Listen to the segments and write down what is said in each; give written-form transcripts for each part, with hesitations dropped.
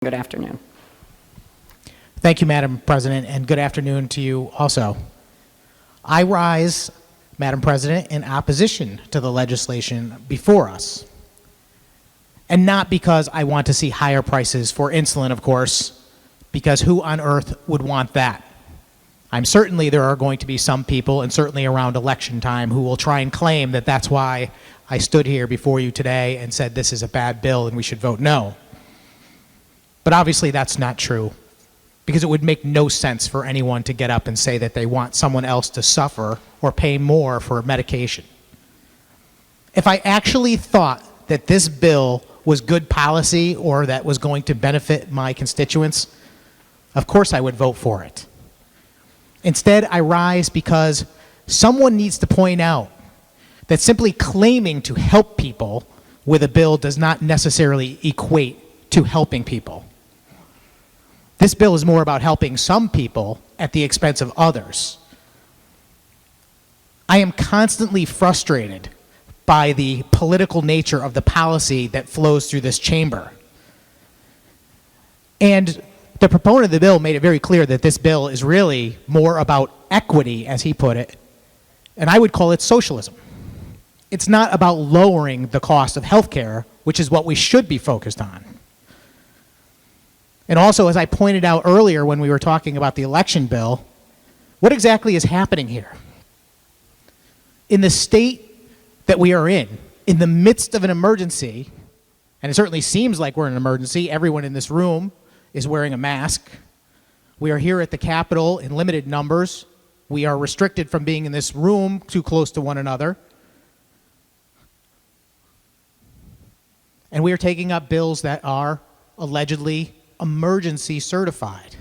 Good afternoon. Thank you, Madam President, and good afternoon to you also. I rise, Madam President, in opposition to the legislation before us. And not because I want to see higher prices for insulin, of course, because who on earth would want that? Certainly there are going to be some people, and certainly around election time, who will try and claim that that's why I stood here before you today and said this is a bad bill and we should vote no. But obviously that's not true, because it would make no sense for anyone to get up and say that they want someone else to suffer or pay more for medication. If I actually thought that this bill was good policy or that was going to benefit my constituents, of course I would vote for it. Instead, I rise because someone needs to point out that simply claiming to help people with a bill does not necessarily equate to helping people. This bill is more about helping some people at the expense of others. I am constantly frustrated by the political nature of the policy that flows through this chamber. And the proponent of the bill made it very clear that this bill is really more about equity, as he put it, and I would call it socialism. It's not about lowering the cost of health care, which is what we should be focused on. And also, as I pointed out earlier when we were talking about the election bill, what exactly is happening here? In the state that we are in the midst of an emergency, and it certainly seems like we're in an emergency, everyone in this room is wearing a mask. We are here at the Capitol in limited numbers. We are restricted from being in this room too close to one another. And we are taking up bills that are allegedly emergency certified.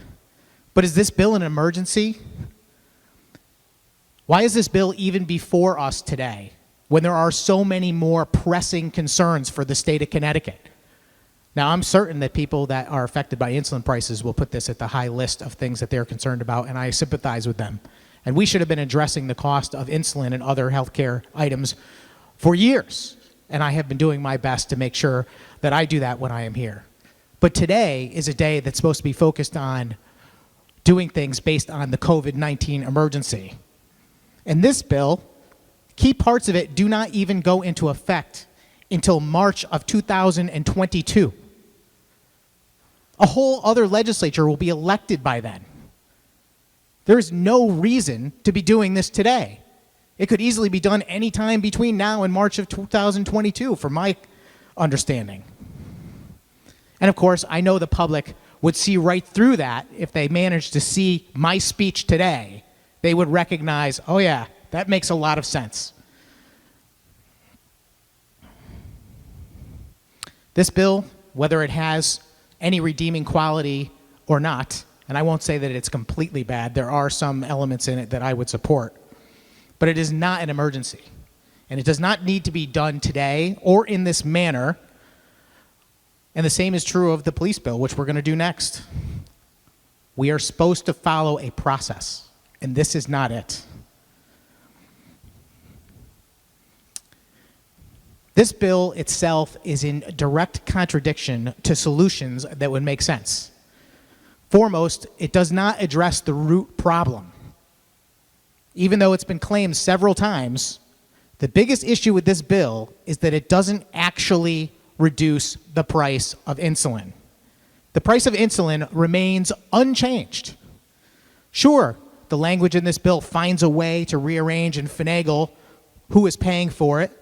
But is this bill an emergency? Why is this bill even before us today when there are so many more pressing concerns for the state of Connecticut? Now, I'm certain that people that are affected by insulin prices will put this at the high list of things that they're concerned about, and I sympathize with them. And we should have been addressing the cost of insulin and other healthcare items for years, and I have been doing my best to make sure that I do that when I am here. But today is a day that's supposed to be focused on doing things based on the COVID-19 emergency. And this bill, key parts of it do not even go into effect until March of 2022. A whole other legislature will be elected by then. There is no reason to be doing this today. It could easily be done any time between now and March of 2022, from my understanding. And of course, I know the public would see right through that if they managed to see my speech today. They would recognize, oh yeah, that makes a lot of sense. This bill, whether it has any redeeming quality or not, and I won't say that it's completely bad, there are some elements in it that I would support, but it is not an emergency. And it does not need to be done today or in this manner. And the same is true of the police bill, which we're going to do next. We are supposed to follow a process, and this is not it. This bill itself is in direct contradiction to solutions that would make sense. Foremost, it does not address the root problem. Even though it's been claimed several times, the biggest issue with this bill is that it doesn't actually reduce the price of insulin. The price of insulin remains unchanged. Sure, the language in this bill finds a way to rearrange and finagle who is paying for it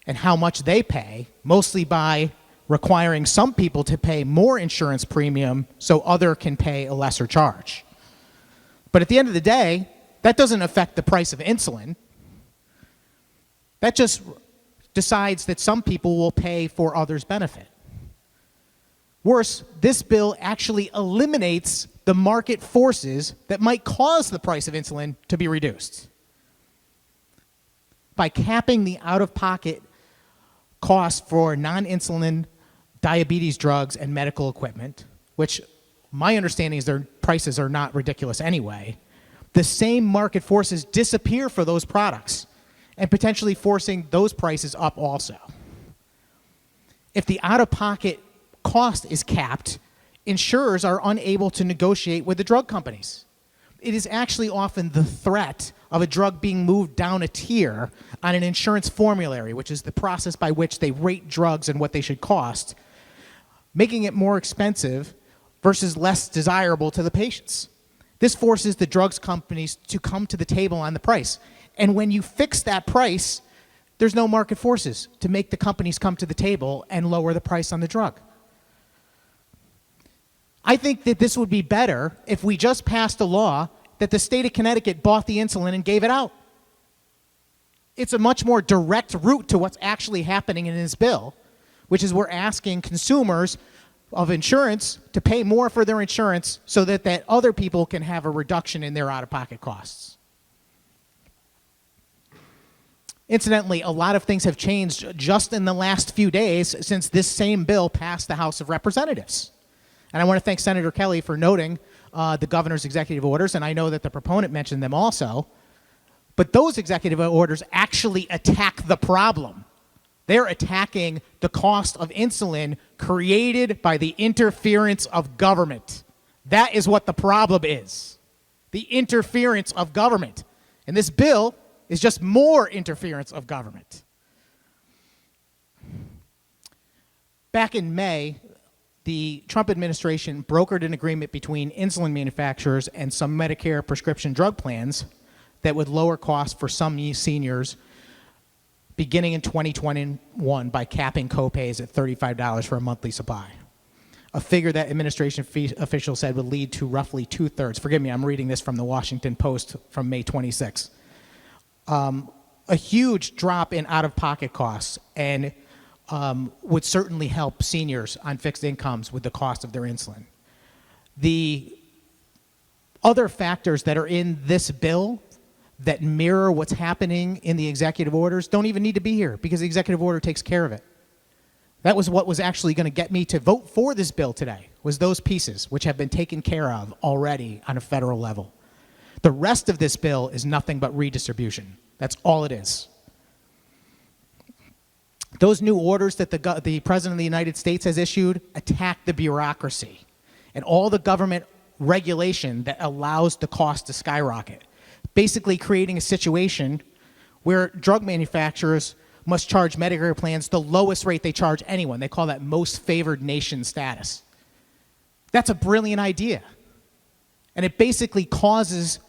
and how much they pay, mostly by requiring some people to pay more insurance premium so others can pay a lesser charge. But at the end of the day, that doesn't affect the price of insulin. That just decides that some people will pay for others' benefit. Worse, this bill actually eliminates the market forces that might cause the price of insulin to be reduced. By capping the out-of-pocket cost for non-insulin diabetes drugs and medical equipment, which my understanding is their prices are not ridiculous anyway, the same market forces disappear for those products and potentially forcing those prices up also. If the out-of-pocket cost is capped, insurers are unable to negotiate with the drug companies. It is actually often the threat of a drug being moved down a tier on an insurance formulary, which is the process by which they rate drugs and what they should cost, making it more expensive versus less desirable to the patients. This forces the drugs companies to come to the table on the price. And when you fix that price, there's no market forces to make the companies come to the table and lower the price on the drug. I think that this would be better if we just passed a law that the state of Connecticut bought the insulin and gave it out. It's a much more direct route to what's actually happening in this bill, which is we're asking consumers of insurance to pay more for their insurance so that other people can have a reduction in their out-of-pocket costs. Incidentally, a lot of things have changed just in the last few days since this same bill passed the House of Representatives. And I want to thank Senator Kelly for noting the governor's executive orders, and I know that the proponent mentioned them also. But those executive orders actually attack the problem. They're attacking the cost of insulin created by the interference of government. That is what the problem is. The interference of government. And this bill is just more interference of government. Back in May, the Trump administration brokered an agreement between insulin manufacturers and some Medicare prescription drug plans that would lower costs for some seniors beginning in 2021 by capping copays at $35 for a monthly supply. A figure that administration officials said would lead to roughly 2/3. Forgive me, I'm reading this from the Washington Post from May 26. A huge drop in out-of-pocket costs and would certainly help seniors on fixed incomes with the cost of their insulin. The other factors that are in this bill that mirror what's happening in the executive orders don't even need to be here because the executive order takes care of it. That was what was actually going to get me to vote for this bill today, was those pieces which have been taken care of already on a federal level. The rest of this bill is nothing but redistribution. That's all it is. Those new orders that the President of the United States has issued attack the bureaucracy and all the government regulation that allows the cost to skyrocket, basically creating a situation where drug manufacturers must charge Medicare plans the lowest rate they charge anyone. They call that most favored nation status. That's a brilliant idea. And it basically causes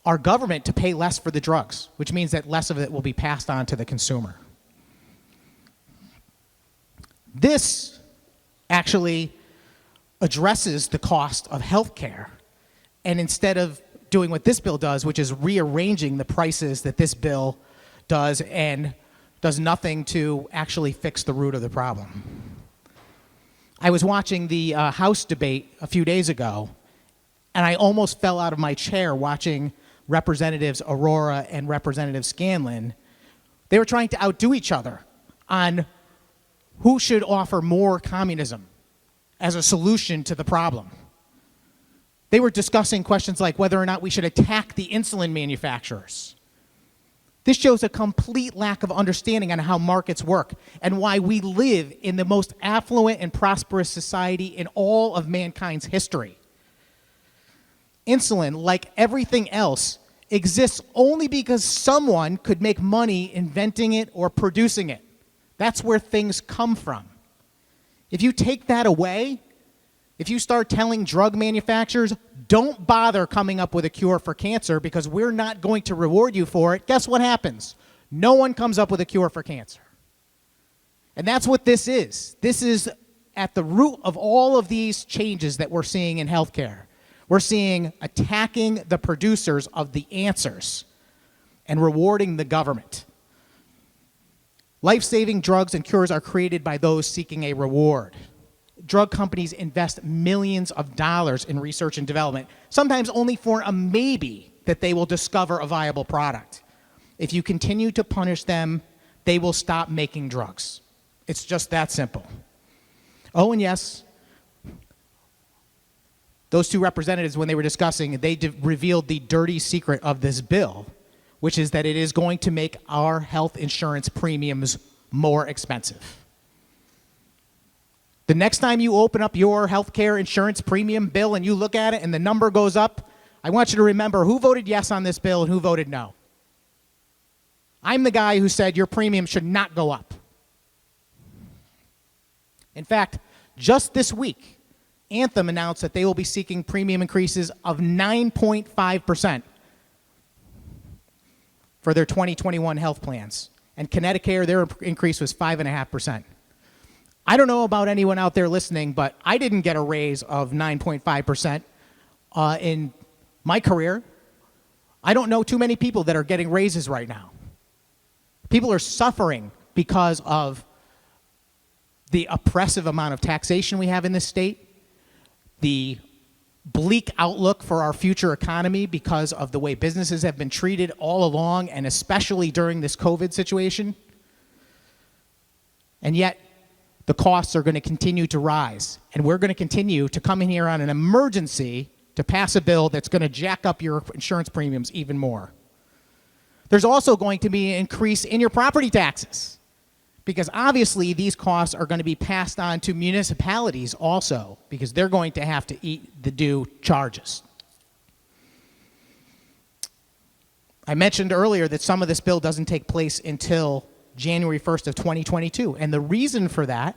our government to pay less for the drugs, which means that less of it will be passed on to the consumer. This actually addresses the cost of health care, and instead of doing what this bill does, which is rearranging the prices that this bill does and does nothing to actually fix the root of the problem. I was watching the House debate a few days ago, and I almost fell out of my chair watching Representatives Aurora and Representative Scanlon. They were trying to outdo each other on who should offer more communism as a solution to the problem. They were discussing questions like whether or not we should attack the insulin manufacturers. This shows a complete lack of understanding on how markets work and why we live in the most affluent and prosperous society in all of mankind's history. Insulin, like everything else, exists only because someone could make money inventing it or producing it. That's where things come from. If you take that away, if you start telling drug manufacturers, don't bother coming up with a cure for cancer because we're not going to reward you for it, guess what happens? No one comes up with a cure for cancer. And that's what this is. This is at the root of all of these changes that we're seeing in healthcare. We're seeing attacking the producers of the answers and rewarding the government. Life-saving drugs and cures are created by those seeking a reward. Drug companies invest millions of dollars in research and development, sometimes only for a maybe that they will discover a viable product. If you continue to punish them, they will stop making drugs. It's just that simple. Oh, and yes, those two representatives, when they were discussing, they revealed the dirty secret of this bill, which is that it is going to make our health insurance premiums more expensive. The next time you open up your healthcare insurance premium bill and you look at it and the number goes up, I want you to remember who voted yes on this bill and who voted no. I'm the guy who said your premium should not go up. In fact, just this week, Anthem announced that they will be seeking premium increases of 9.5% for their 2021 health plans. And Connecticut, their increase was 5.5%. I don't know about anyone out there listening, but I didn't get a raise of 9.5% in my career. I don't know too many people that are getting raises right now. People are suffering because of the oppressive amount of taxation we have in this state, the bleak outlook for our future economy because of the way businesses have been treated all along, and especially during this COVID situation. And yet, the costs are going to continue to rise, and we're going to continue to come in here on an emergency to pass a bill that's going to jack up your insurance premiums even more. There's also going to be an increase in your property taxes, because obviously these costs are going to be passed on to municipalities also, because they're going to have to eat the due charges. I mentioned earlier that some of this bill doesn't take place until January 1st of 2022, and the reason for that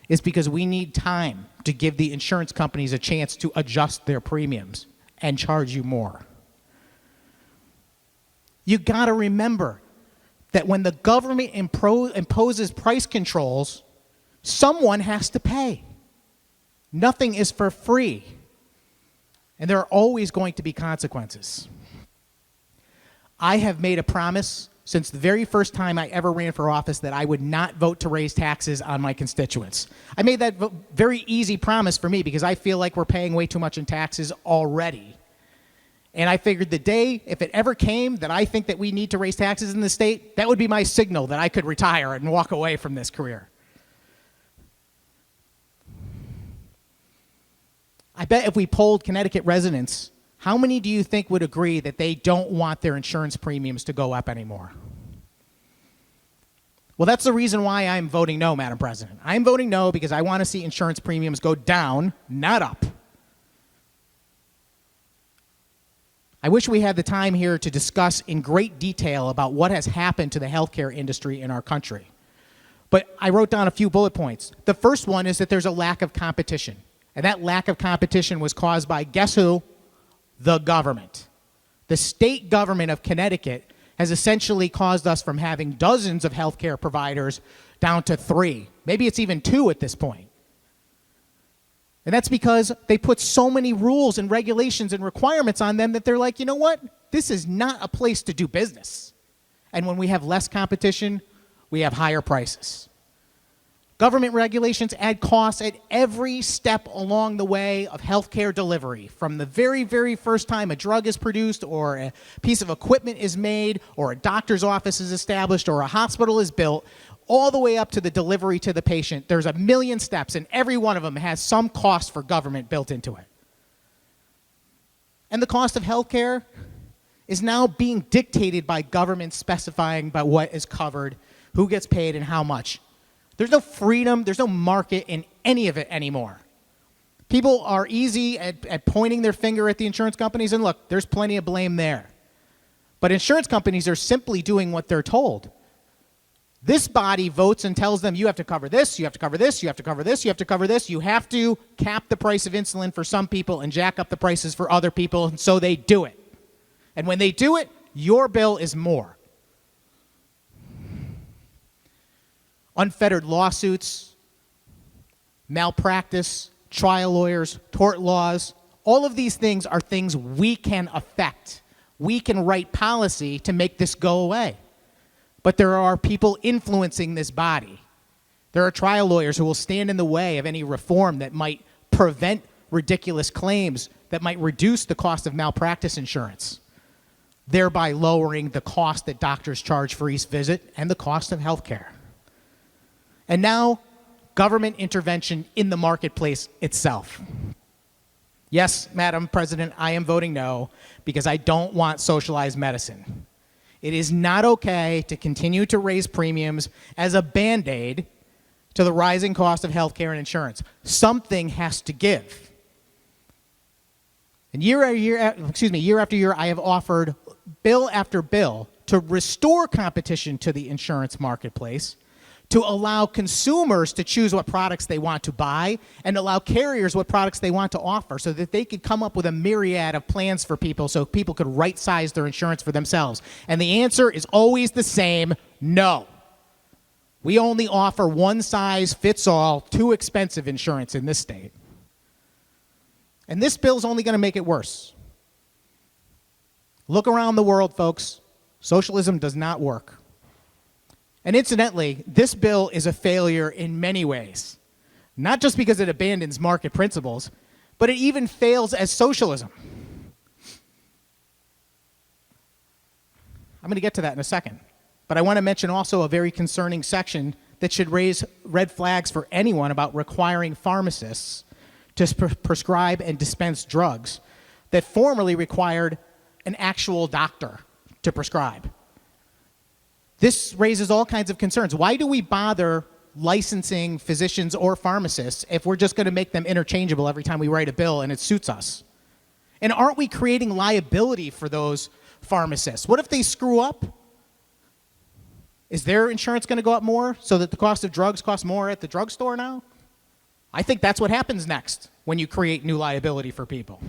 is because we need time to give the insurance companies a chance to adjust their premiums and charge you more. You got to remember that when the government imposes price controls, someone has to pay. Nothing is for free, and there are always going to be consequences. I have made a promise since the very first time I ever ran for office that I would not vote to raise taxes on my constituents. I made that very easy promise for me because I feel like we're paying way too much in taxes already. And I figured the day, if it ever came that I think that we need to raise taxes in the state, that would be my signal that I could retire and walk away from this career. I bet if we polled Connecticut residents, how many do you think would agree that they don't want their insurance premiums to go up anymore? Well, that's the reason why I'm voting no, Madam President. I'm voting no because I want to see insurance premiums go down, not up. I wish we had the time here to discuss in great detail about what has happened to the healthcare industry in our country. But I wrote down a few bullet points. The first one is that there's a lack of competition. And that lack of competition was caused by, guess who? The government. The state government of Connecticut has essentially caused us from having dozens of healthcare providers down to 3. Maybe it's even 2 at this point. And that's because they put so many rules and regulations and requirements on them that they're like, you know what? This is not a place to do business. And when we have less competition, we have higher prices. Government regulations add costs at every step along the way of healthcare delivery, from the very, very first time a drug is produced or a piece of equipment is made or a doctor's office is established or a hospital is built, all the way up to the delivery to the patient. There's a million steps, and every one of them has some cost for government built into it. And the cost of healthcare is now being dictated by government specifying by what is covered, who gets paid, and how much. There's no freedom, there's no market in any of it anymore. People are easy at pointing their finger at the insurance companies, and look, there's plenty of blame there. But insurance companies are simply doing what they're told. This body votes and tells them you have to cover this, you have to cover this, you have to cover this, you have to cover this. You have to cap the price of insulin for some people and jack up the prices for other people, and so they do it. And when they do it, your bill is more. Unfettered lawsuits, malpractice, trial lawyers, tort laws, all of these things are things we can affect. We can write policy to make this go away. But there are people influencing this body. There are trial lawyers who will stand in the way of any reform that might prevent ridiculous claims, that might reduce the cost of malpractice insurance, thereby lowering the cost that doctors charge for each visit and the cost of health care. And now, government intervention in the marketplace itself. Yes, Madam President, I am voting no because I don't want socialized medicine. It is not okay to continue to raise premiums as a Band-Aid to the rising cost of healthcare and insurance. Something has to give. And year after year, I have offered bill after bill to restore competition to the insurance marketplace, to allow consumers to choose what products they want to buy, and allow carriers what products they want to offer so that they could come up with a myriad of plans for people so people could right-size their insurance for themselves. And the answer is always the same: no. We only offer one-size-fits-all, too expensive insurance in this state. And this bill is only going to make it worse. Look around the world, folks. Socialism does not work. And incidentally, this bill is a failure in many ways. Not just because it abandons market principles, but it even fails as socialism. I'm going to get to that in a second. But I want to mention also a very concerning section that should raise red flags for anyone about requiring pharmacists to prescribe and dispense drugs that formerly required an actual doctor to prescribe. This raises all kinds of concerns. Why do we bother licensing physicians or pharmacists if we're just going to make them interchangeable every time we write a bill and it suits us? And aren't we creating liability for those pharmacists? What if they screw up? Is their insurance going to go up more so that the cost of drugs costs more at the drugstore now? I think that's what happens next when you create new liability for people.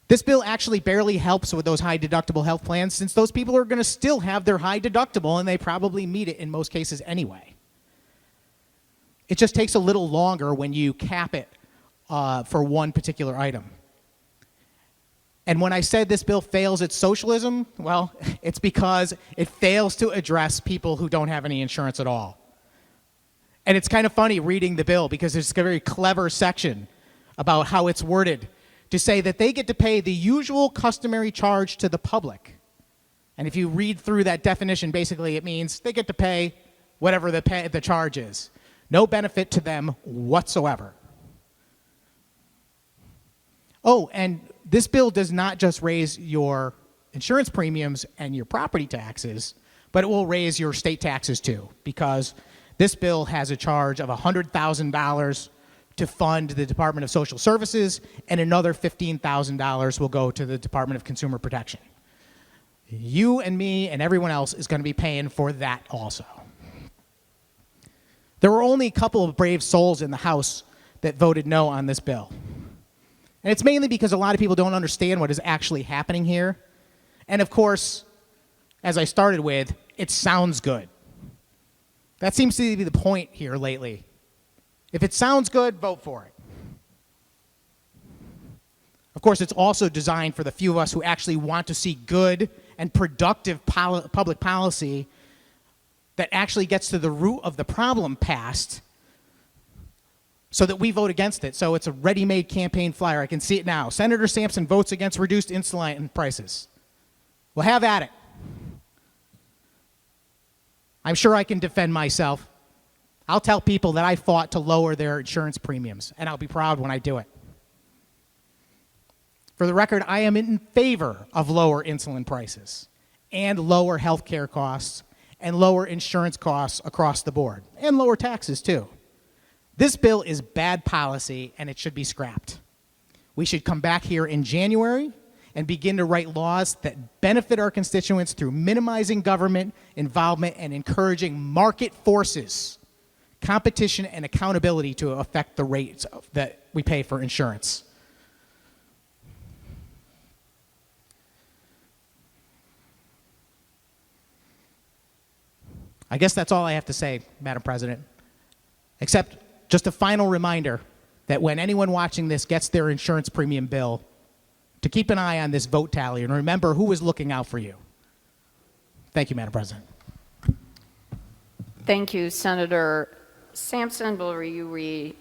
This bill actually barely helps with those high deductible health plans, since those people are going to still have their high deductible and they probably meet it in most cases anyway. It just takes a little longer when you cap it for one particular item. And when I said this bill fails at socialism, well, it's because it fails to address people who don't have any insurance at all. And it's kind of funny reading the bill because there's a very clever section about how it's worded to say that they get to pay the usual customary charge to the public. And if you read through that definition, basically it means they get to pay whatever the charge is. No benefit to them whatsoever. Oh, and this bill does not just raise your insurance premiums and your property taxes, but it will raise your state taxes too, because this bill has a charge of $100,000 to fund the Department of Social Services, and another $15,000 will go to the Department of Consumer Protection. You and me and everyone else is going to be paying for that also. There were only a couple of brave souls in the House that voted no on this bill. And it's mainly because a lot of people don't understand what is actually happening here. And of course, as I started with, it sounds good. That seems to be the point here lately. If it sounds good, vote for it. Of course, it's also designed for the few of us who actually want to see good and productive public policy that actually gets to the root of the problem passed, so that we vote against it. So it's a ready-made campaign flyer. I can see it now. Senator Sampson votes against reduced insulin prices. Well, have at it. I'm sure I can defend myself. I'll tell people that I fought to lower their insurance premiums, and I'll be proud when I do it. For the record, I am in favor of lower insulin prices and lower health care costs and lower insurance costs across the board, and lower taxes too. This bill is bad policy, and it should be scrapped. We should come back here in January and begin to write laws that benefit our constituents through minimizing government involvement and encouraging market forces, competition, and accountability to affect the rates that we pay for insurance. I guess that's all I have to say, Madam President, except just a final reminder that when anyone watching this gets their insurance premium bill, to keep an eye on this vote tally and remember who is looking out for you. Thank you, Madam President. Thank you, Senator Sampson. Will you